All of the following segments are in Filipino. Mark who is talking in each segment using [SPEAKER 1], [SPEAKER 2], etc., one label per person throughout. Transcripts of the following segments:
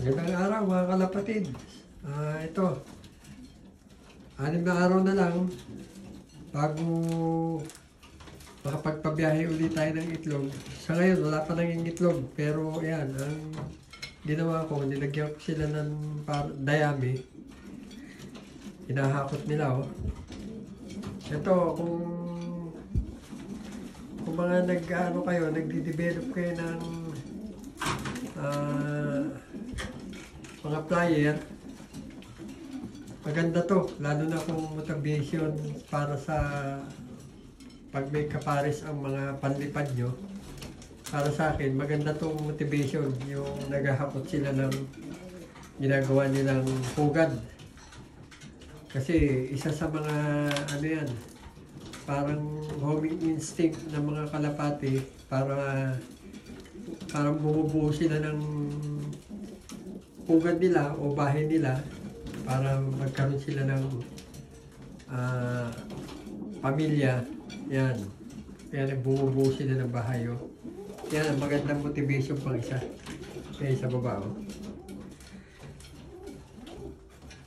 [SPEAKER 1] Magandang araw mga kalapatid. Ito, 6 na araw na lang bago makapagpabiyahe ulit tayo ng itlog. Sa ngayon, wala pa naging itlog. Pero yan, ang ginawa ko, nilagyan ko sila ng dayami. Hinahakot nila, oh. Ito, kung mga nagde-develop kayo ng mga flyer, maganda to, lalo na kung motivation para sa pag may kapares ang mga panlipad nyo. Para sa akin, maganda tong motivation, yung naghahakot sila ng ginagawa nilang pugad. Kasi isa sa mga ano yan, parang homing instinct ng mga kalapati, parang bumubuo sila ng pugad nila o bahay nila para magkaroon sila ng pamilya. Yan. Kaya bumubuo sila ng bahay. Oh. Yan ang magandang motivation pang isa. Kaya sa baba. Oh.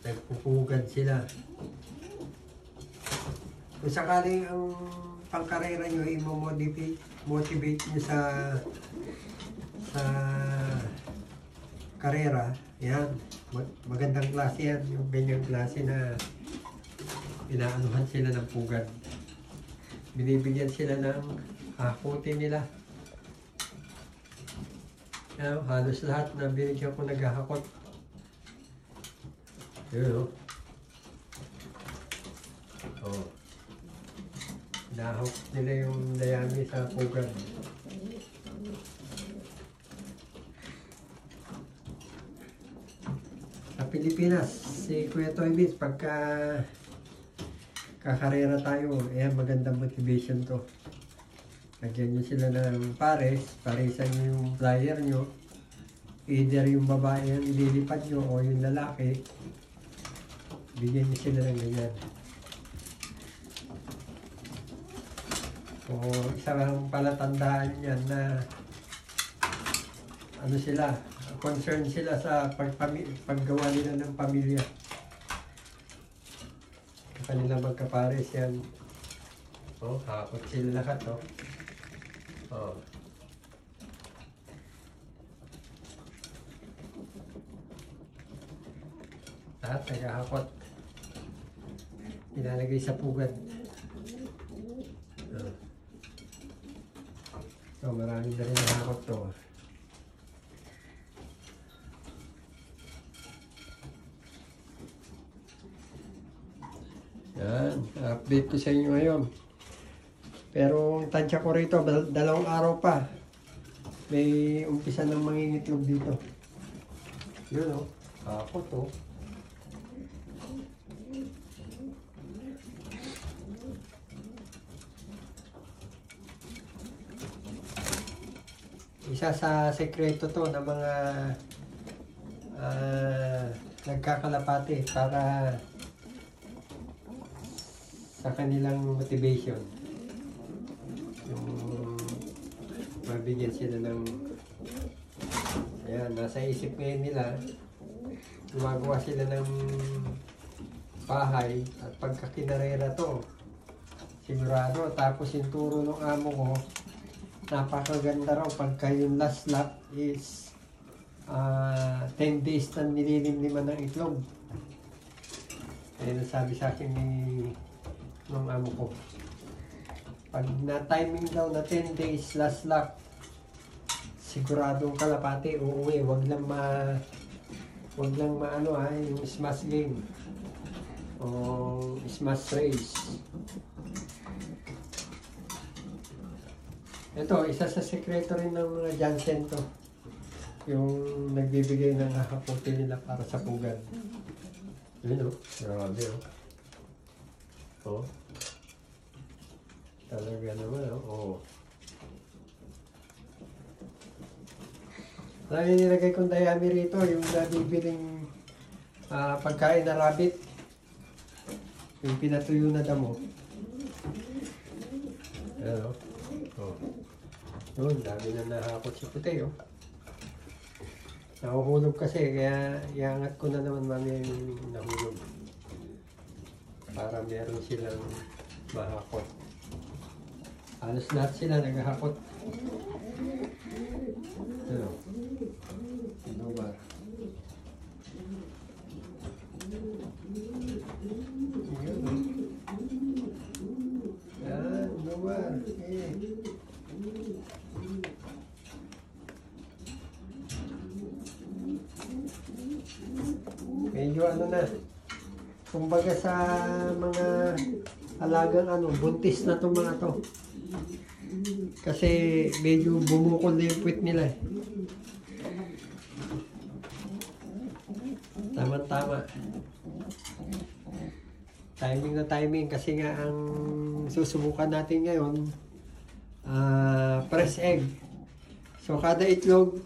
[SPEAKER 1] Nagpupugad sila. Kung sakaling ang pangkarera nyo i-motivate nyo sa karera, yan, magandang klase yan, yung ganyang klase na inaanuhan sila ng pugad. Binibigyan sila ng hakutin nila. Yan, halos lahat na binigyan ko naghahakot. Yun, oh. Nahawak nila yung dayami sa pugad. Sa Pilipinas, si Kuya Toy Beats, pagka kakarera tayo, ayan, magandang motivation to. Lagyan nyo sila ng parisan nyo yung flyer nyo. Either yung babae yung ililipad nyo o yung lalaki, bigyan nyo sila ng ganyan. O isa lang palatandaan yan na ano sila, concerned sila sa paggawa nila ng pamilya. Kanila magkapares yan. Oh, hakot sila lahat, oh. Oh. Lahat nagahakot. Ilalagay sa pugad. Oh. So, marami na rin nahakot to. Yan, update ko sa inyo ngayon. Pero ang tansya ko rito, 2 araw pa. May umpisa ng mangingitlog dito. Yun, oh. Ako to. Isa sa sekreto to ng mga nagkakalapati para sa kanilang motivation, yung mabigyan sila ng ayan, nasa isip ngayon nila, gumagawa sila ng bahay at pagka kinarera to, sigurado. Tapos yung turo ng amo ko, napakaganda raw pagka yung last lap is 10 days na nililimliman ng itlog. Kaya nasabi sa akin ni ng amo ko, pag na-timing daw na 10 days last lap, siguradong kalapati uuwi. Wag lang maano yung smash game o smash race. Ito, isa sa sekreto rin ng mga Jansen to, yung nagbibigay ng hahaputin nila para sa pugad. Yun, oh, grabe, oh. Oh. Talaga naman, oh. Lagi nilagay kong dayami rito, yung nabibiling pagkain na rabbit. Yung pinatuyo na damo. Ayan, oh. Yun, dami na nahakot si puti, oh. Nahuhulog kasi, kaya iangat ko na naman mamaya yung nahulog. Para meron silang mahakot. Halos lahat sila naghahakot. Ano? Ano ba? Yan, ano ba? Medyo ano na. Kumbaga sa mga alagang ano, buntis na itong mga to. Kasi medyo bumukol na yung puwit nila eh. Tama-tama. Timing na timing kasi nga ang susubukan natin ngayon, press egg. So kada itlog,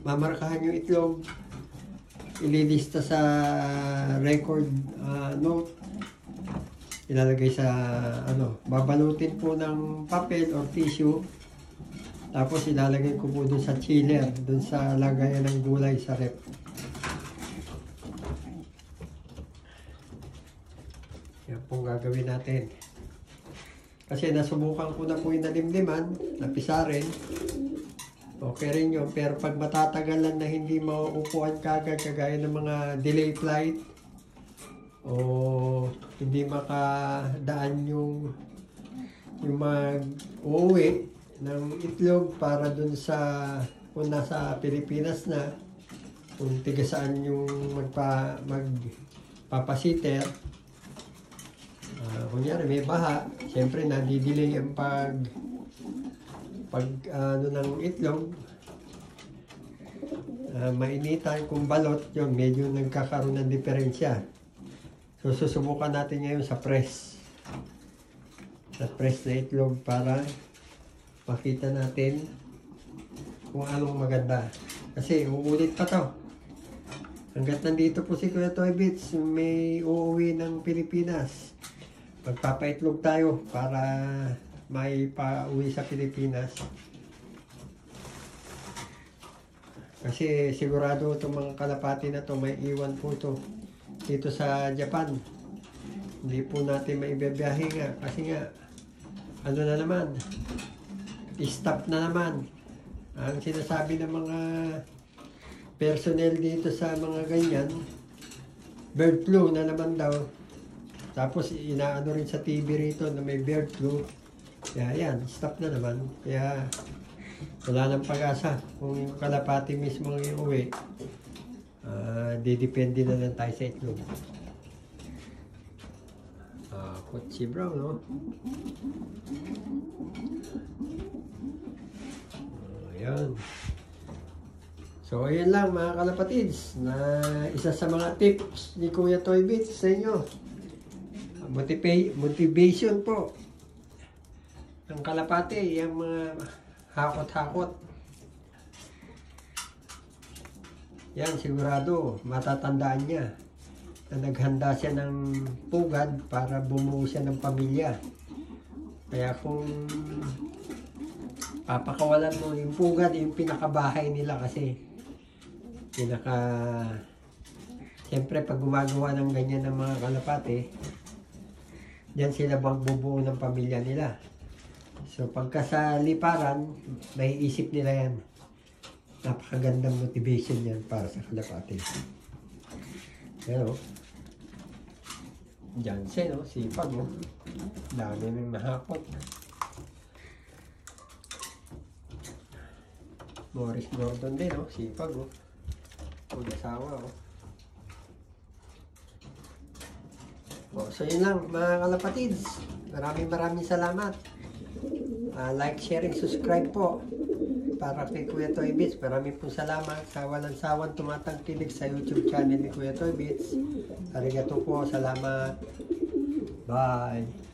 [SPEAKER 1] mamarkahan yung itlog, ililista sa record note, ilalagay sa ano, babalutin po ng papel or tissue, tapos ilalagay ko po dun sa chiller, dun sa lagayan ng gulay sa rep. Yan pong gagawin natin. Kasi nasubukan ko na po yung nalimliman, napisarin. Okay rin yun, pero pag matatagalan na hindi mauupuan kagad, kagaya ng mga delay flight, o hindi makadaan yung mag-uwi ng itlog para dun sa, kung nasa Pilipinas na, kung tiga saan yung magpapasiter, kunyari may baha, siyempre nadidelay ang ano ng itlog, mainitan kung balot, yun medyo nagkakaroon ng diferensya. So susubukan natin ngayon sa press na itlog para makita natin kung anong maganda, kasi uulit pa to hanggat nandito po si Kuya Toy Bits. May uuwi ng Pilipinas, magpapaitlog tayo para may pauwi sa Pilipinas. Kasi sigurado itong mga kalapati na to may iwan po to dito sa Japan. Hindi po natin maibibiyahe nga kasi nga ano na naman, stop na naman ang sinasabi ng mga personnel dito sa mga ganyan. Bird flu na naman daw. Tapos inaano rin sa TV rito na may bird flu. Kaya yan, stop na naman. Kaya wala nang pag-asa kung yung kalapati mismo ang iuwi. Didepende na lang tayo sa itlog. Kutsi brown, no? Ayan. So, ayan lang mga kalapatids, na isa sa mga tips ni Kuya Toy Bits sa inyo. Motivation po. Ang kalapati, yung mga hakot-hakot. Yan, sigurado, matatandaan niya na naghanda siya ng pugad para bumuo siya ng pamilya. Kaya kung papakawalan mo yung pugad, yung pinakabahay nila kasi siyempre pag gumagawa ng ganyan ng mga kalapati, diyan sila magbubuo ng pamilya nila. So pagka sa liparan, may isip nila yan. Napakagandang motivation yan para sa kalapati. Pero Jansen, no? Sipag, no? Dami nang nahakot. Morris Gordon din, no? Sipag, no? Pag-asawa, no? So yun lang mga kalapatids. Maraming salamat. Like, sharing, subscribe po para kay Kuya Toy Bits. Maraming pong salamat sa walang sawang tumatangkilik sa YouTube channel ni Kuya Toy Bits. Arigato po, salamat. Bye.